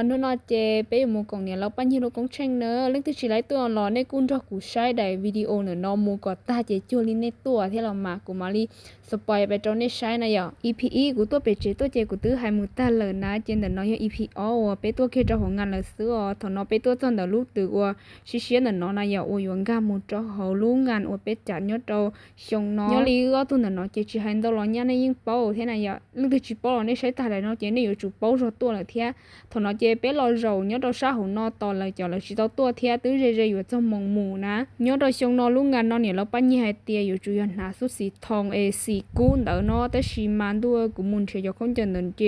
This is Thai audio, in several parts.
นู่นนอเจไปหมู่กองเนี่ยเราปั้นยี่เรากองเชิงเนอะเรื่องที่ชีไลตัวรอในกุ้นรอกูใช้ได้วิดีโอเนอะนอหมู่ก็ตาเจจูลิในตัวที่เรามากูมาลีสปอยไปตรงนี้ใช้นะยอ EPE กูตัวเป็ดเจตัวเจกูตื้อให้มูตาเลยนะเจนเดนน้อย EP อ๋อไปตัวเคจะของงานเลยซื้ออ๋อถอนนอไปตัวจนเดลูกตื้อว่าชิเชียนเดนน้อยนะยอโอยงกามูจอเขาลูกงานว่าเป็ดจัดยอดเราชงน้อยลีก็ตัวเดนน้อยเจชิฮันตัวร้อนยันในยิ่งเป้าที่ไหนยอเรื่องที่จีเป้าในใช้ตาได้เนาะเจนี่อยู่จูเป้ารอตัวเลยเทียถอนนอเจเป็ดรอเรายอดเราซาหูนอตอนเลยจอเลยชิตัวเทียตื้อเรอยู่จมองหมูนะยอดเราชงนอลูกงานนอเนี่ยเราปั้นยี่ให้เตียอยู่จูยันหาสุดสีทองสีกุ้นเดอเนาะแต่ชีมันด้วยกูมุนเชียจะคงจะเดินเจ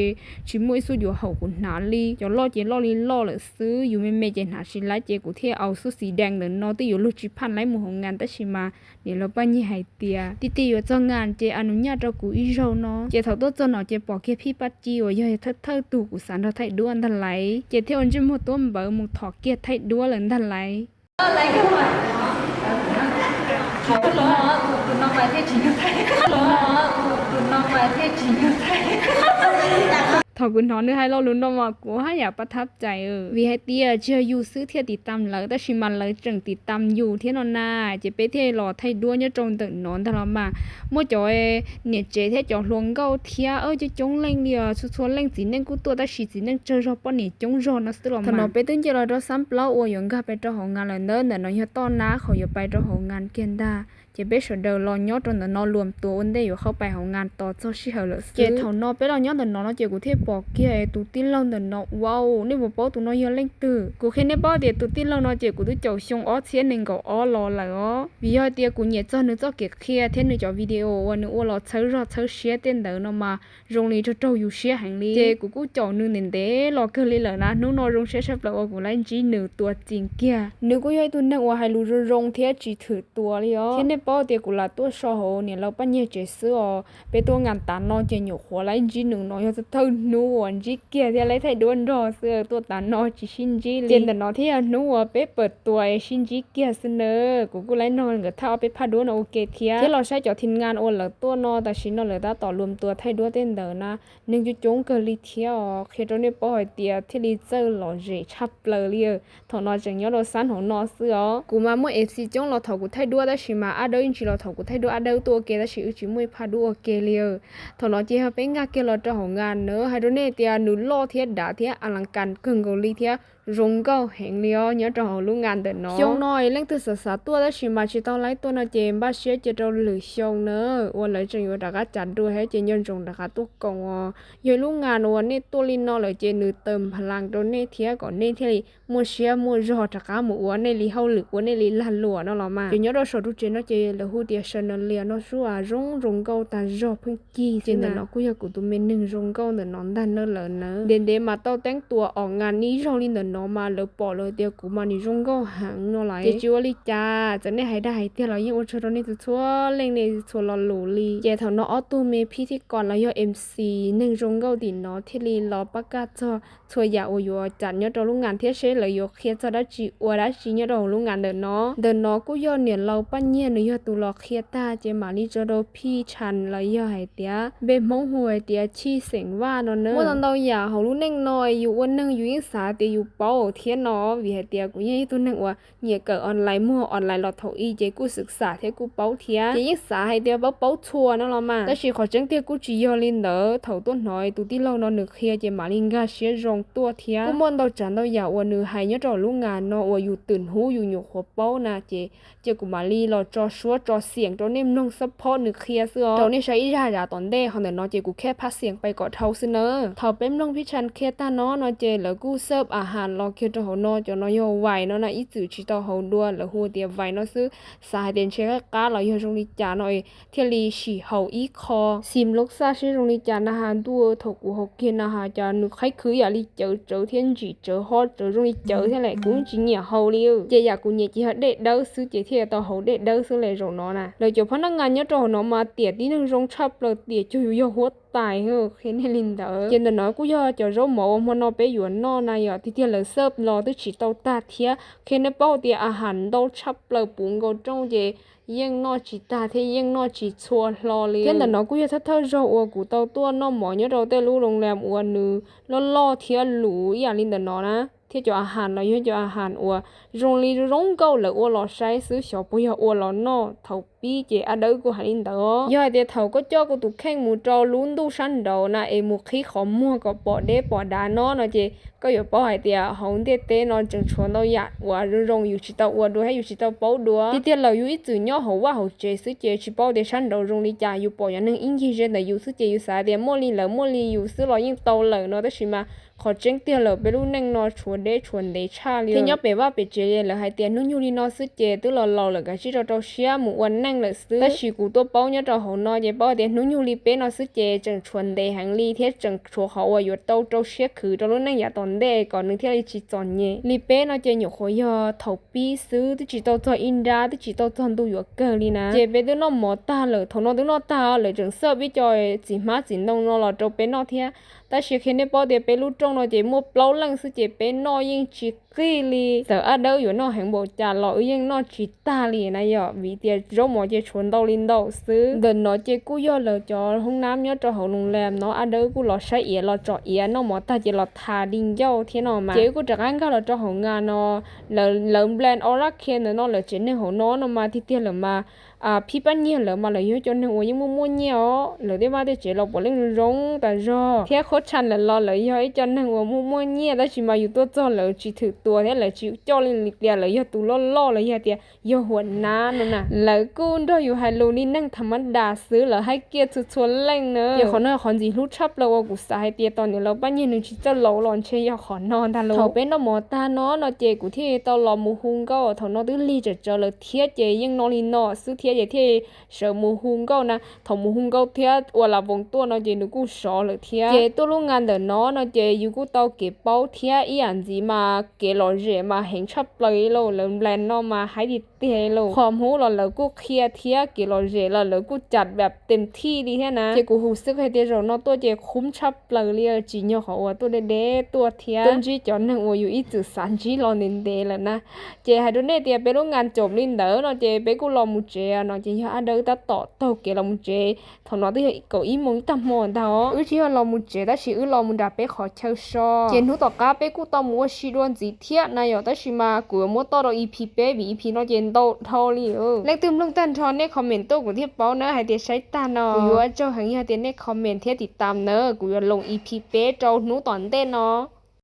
ชิมวยสุดอยู่หากูหนาลีจะล่อเจล่อลีล่อเลยซื้ออยู่ไม่เจหาชิไลเจกูเที่ยวเอาสุดสีแดงเดินเนาะที่อยู่ลูกชิพันไล่หมู่ของงานแต่ชิมาเนี่ยเราปั้นยี่ให้เตียตีอยู่จ้างงานเจอนุญาตเรากูอีโรเนาะเจเขาตัวจนเนาะเจปอกแค่พี่ปัจจิวย่อยเธอตู่กูสันเราไทยด้วนทันไหลเจเที่ยวอันจิมหัวต้มเบอร์มุกถอกเกียไทยด้วนเลยทันไหลอะไรกันวะเขาล้อคุณน้องไปเที่ยวจีนไทยล้อคุณน้องไปเที่ยวจีนไทยถอกุนท้อนนึกให้เราลุ้นมากูให้อยากประทับใจวีให้เตี้ยเชื่ออยู่ซื้อเที่ยวติดตามเลยแต่ชิมันเลยจึงติดตามอยู่เที่ยวนอนนาจะไปเที่ยวรอไทยด้วนเนี่ยจงตื่นนอนตลอดมามั่วจอยเนี่ยเจเที่ยวจอลวงเก้าเที่ยจะจงเล่งเดียวชวนเล่งจีนั่งกูตัวแต่ชีจีนั่งเจอรอป้อนนี่จงรอนะสตรอมาถนนไปตึ้งเจอเราซ้ำเปล่าอวยงก็ไปเจ้าของงานเลยเนิ่นแต่น้อยต้อนนะเขาอย่าไปเจ้าของงานเกียนดาเจเบสเดอร์รอยอดจนนอนรวมตัวอันได้อยู่เข้าไปของงานต่อเจ้าชิเฮลเจเท่านอไปรอยอดนอนเจกูเทปอกเกียตูตีเล่าเดินนอว้าวนี่บ่ป้อตูนอยเล่งตื้อกูแค่ในป้อเดียตูตีเล่านอเจกูตู้เจ้าชงอ้อเทียนหนึ่งก็อ้อรอเลยอ๋อวิยอเตียกูเนี่ยเจ้านึกเจ้าเก็บเคลียเทียนนึกจอวิดีโอวันนึกว่าเราเชิญรอเชิญเชียเต้นเดินนอมาโรงเรียนเจ้าอยู่เชียแห่งนี้เจกูเจ้านึงเน้นเด้รอเกลือเลยนะนู้นนอโรงเชียชับแล้วกูไล่จีนึกตัวจริงเกียนึกกูย่อยตัวนึกว่าให้รู้โรงเทียจีถือตัวเลยอ๋อแค่ในป้อเตียกูละตัวชอโหเนี่ยเราปั้นเนี่ยเจซื้ออ๋อไปตัวงานตานอเจอยู่หัวไล่จีหนึ่งนอจะเท่านู้นจีเกียที่ไรไทยด้วนรอเสื้อตัวตานอจีชินจีเจนแต่นอที่นู้ไปเปิดตัวชินจีเกียเสนอกูไล่นอนกับเท่าไปพาด้วนโอเคเทียที่เราใช้จอทินงานโอนหลักตัวนอแต่ชินนอเลยตาต่อรวมตัวไทยด้วนเต้นเดินนะนึงจุจงเกลีเที่ยวเคตเนี่ยป้อยเตียที่ลีเจอร์หล่อเจชับเลยเลียถอนนอจังยอดสันของนอเสื้อกูมาเมื่อFCจงเราถอกูไทยด้วนแต่ชิมาอาเดินจีเราถอกูไทยด้วนอาเดินตัวเกแต่ชิอุจิมวยพาด้วนเกลียถอนนอเจียเป็นงานเกลอเจ้าของงานเนอะไฮโดเนเตียนุล่อเทียด่าเทียอลังการกึ่งเกาหลีเทียรงเก้าแห่งเลียวเนี่ยเจ้าของลูกงานเดินเนาะชงน้อยเล่งตัวสาตัวแล้วชิมาชิต้องไล่ตัวนาเจมบ้าเชียจะโดนหรือชงเนอะวันเลยจะอยู่ดักจัดด้วยให้เจยนจงดักตัวกงอยู่ลูกงานวันนี้ตัวลินนอเลยเจนือเติมพลังโดนเนเทียก่อนเนเทียมัวเชียมัวรอดักมัววันในลีเฮาหรือวันในลีลันลัวเนาะเรามาเจเนี่ยเราสอดดูเจนะเจเลยหูเดียชนเลียเนาะชัวรงเก้าตารอพึ่งกี้เจเนาะกูอยากกูตัวเมนหนึ่งรงเก้าเดินนอนดันเนอะเลยเนอะเด่นมาเต้าแต่งตัวออกงานนี้รงลินเดินนอนมาเลยปอเลยเดียวกูมานี่รงก็หังเนาะไหลเจจิวลิจ้าจะได้ให้ได้เที่ยวเรายังอุชรนี่จะทั่วเล่งในทั่วลอลูลีเจเท่าเนาะออตูเมพิธีกรแล้วยอ MC หนึ่งรงก็ดินเนาะที่ลีรอประกาศช่วยยาโอยจัดเนี่ยตัวลูกงานเที่ยวเชยเลยยเคลียจะได้จีอวดได้จีเนี่ยตัวลูกงานเดินเนาะกูยอเนี่ยเราปั้นเนี่ยเนี่ยตัวรอเคลียตาเจมาลีจะโดพี่ชันแล้วยอให้เตียเบ็ดมงหวยเตียชี้เสียงว่าเนาะเนอะว่าตอนเราอยากเขาลูกเน่งน้อยอยู่วันนึงอยู่ยิ่งสาเตียอยู่เป้าเทียนเนาะvì hệ tiệc cũng như tôiนึกว่าเนี่ยเกิดออนไลน์มั่วออนไลน์หลอดถอีเจกูศึกษาเทกูเป้าเทียเจยิ่งสาให้เดียวเป้าชัวนั่นละมาแต่ชีขอจังเตียกูจียอลินเดอเถ่าต้นน้อยตูที่เรานอนนึกเฮียเจมาลิงกาเชียรงตัวเทียกูมอนเราจันเราอยากว่านึกให้เนี่ยจอลูกงานเนาะว่าอยู่ตื่นหูอยู่หยกหัวเป้านะเจกูมาลีเราจอชัวจอเสียงจอเนมน้องซัพพอร์ตนึกเฮียเสือเราเนี่ยใช้ยาตอนเด้เขาเนี่ยเนาะเจกูแค่พักเสียงไปก่อเท่าเสนอเท่าเป็นน้องพี่ชันเคตาเนาะเจแล้วกูเสิร์ฟอาหารรอเคียจอเนาะจอเนาะยไหวเนาะนะอีจือชิตอเฮาดัวแล้วหัวเดียไหวเนาะซื้อสายเด่นเชกกาเราอยู่ตรงนี้จาหน่อยเทลีฉีเฮาอีคอซิมลูกซาชิตรงนี้จานะฮะดัวถกกูหกเกียนะฮะจานึกให้คืออย่าลีเจอเทียนจีเจอฮอตเจอตรงนี้เจอเท่าไหร่กูจีเนี่ยเฮาเลี้ยวเจียกูเนี่ยจีฮัดเด็ดเด้อซื้อเจียเทียต่อเฮาเด็ดเด้อซื้อเลยโรงเนาะนะเลยจบพนักงานเนี่ยจอเนาะมาเตียที่นึงโรงชับเลยเตียจะอยู่หัว tài hơ khiến hay linh đỡ trên đó nói cú do cho rau mổ mà nó bé yuan nó này ở thì tiền là sớp lo tới chỉ tàu ta thía khi nó bao tiền à hẳn đâu chấp lời bún gò trong về yên nó chỉ ta thế yên nó chỉ chua lo liền trên đó nó cú do thất thơ rau của tàu tua nó mỏ nhớ đầu tê lú lồng làm ua nư lo thía lú ý à linh đỡ nó nè thiết cho hàn là cho hàn ua rong li rong câu là ua lò sai xứ shop bây giờ ua lò no thầu pi chị ở đâu của hành đó giờ thì thầu có cho cô tụ khen mù trâu lún tu săn đầu na em một khí khó mua có bỏ đế bỏ đá nó chị có giờ bỏ hai tia hồng tia tê nó chẳng chuẩn đâu ya ua rong yêu chỉ tao ua đua hay yêu chỉ tao bao đua tia là yêu ít từ nhỏ hậu quá hậu chế xứ chế chỉ bao để săn đầu rong li cha yêu bỏ nhà nâng in gì trên là yêu xứ chế yêu xài tiền mua li yêu xứ lo yên tàu lợn nó đó chỉ mà khó tránh tiền lợn bé lu nâng nó chuẩn để cha liền thì nhóc bé bé chế là hai tiền nó nhu li nó xứ chế tức là lò là cái chỉ cho xia một uốn năng là xứ ta chỉ cụ tôi bao nhớ cho họ nó vậy bao tiền nó nhu li bé nó xứ chế chẳng chuẩn để hàng li thế chẳng chỗ họ ởอยู่tàu cho xia khử cho lúc nâng giả tòn đê cònนึงที่chỉ chọn nhẹ li bé nó chế nhiều khối giờ thầu pi xứ tức chỉ tàu cho in ra tức chỉ tàu cho tuอยู่cơ li na chế bé tức nó mỏ ta lợ thầu nó tức nó ta lợ chẳng sợ biết cho chỉ má chỉ nông nó là cho bé nó thế ta chỉ khi này bao tiền bé lúc trong nó chế mua bao lần xứ chế bé nó yên chỉ cái li sợ ở đâuอยู่nó hàng bộ trả lọ yên nó chỉ ta li này giờ vì tiền rau mỏ chế chuẩn đâu linh đâu xứ gần nó chế cú do lợ cho hôm nam nhớ cho hậu nông làm nó ở đâu cú lọ sai ỉa lọ trọ ỉa nó mỏ ta chế lọ thà đinh dâu thế nào mà chế cú chẳng ăn cái lọ cho hậu ngà nó lợ blend orac kia nó lợ chế nên hậu nó mà thì tiền lợ mà phi bán nhiều lợ mà lợ yếu cho nên ủa nhưng mua nhiều lợ đấy mà để chế lọ bỏ lên rong ta do thế khó chăn là lo lợ yếu cho nên ủa mua nhiều đó chỉ mà yếu tôi cho lợ chỉ thử tua thế là chịu cho lên lịch địa lợ yếu tụ lo lợ yếu tiền yếu huấn ná nữa nè lợ cún đó yếu hai lô ni năng thầm đa xứ lợ hai kia chua lên nữa yếu khó nói gì lúc chấp lợ của xã hai tiền tao nhiều lợ bao nhiêuนึงchỉ cho lẩu lòn chơi yếu khó non ta lợ thầu bên nó mò ta nó chế của thế tao lò mù hung có thầu nó cứ li cho lợ thiết chế nhưng nó li nó xứ thiết chế thế sợ mù hung có nè thầu mù hung có thiết hoặc là vòng tua nó chế nó cũng sợ lợ thiết chế tôi lúc ngàn đợt nó chế yếu cũng tao kịp bao thiết ý ảnh gì mà kể lò rẻ mà hình chấp lấy lô lớn lên nó mà hãy đi tê lôความรู้เราเลยกูเคลียร์เทียกี่เราเจเราเลยกูจัดแบบเต็มที่ดีแค่นะเจกูหูซึกให้เดียวเราตัวเจคุ้มชับเลยจีเนาะเขาว่าตัวเด็ดตัวเทียต้นจีจอนหนึ่งว่าอยู่อีจุดสันจีเราเน้นเดเลยนะเจให้ดูเนี่ยเดียไปรู้งานจบลินเดอร์เนาะเจไปกูรอมุเจเนาะเจยังอันเดอร์ตัดต่อเกี่ยวเรามุเจถอนเราตัวเก้าอี้มุ้งตั้มหมอนเท่าที่เรามุเจแต่ชีเรามุดาไปขอเช่าชอเจนหูต่อกาไปกูต้องมัวชีดวนจีเทียนายแต่ชีมากูมัวต่อเราอีพีเป้บีอีพีเนาะเจนโตเท่าliเล็กตึมลงตันทอนในคอมเมนต์ตัวกูที่เป้าเนอะให้เดี๋ยวใช้ตาเนาะกูว่าเจ้าหังยาเดี๋ยวในคอมเมนต์ที่ติดตามเนอะกูจะลง EP เป๊ะเจ้าหนูตอนเต้นเนาะ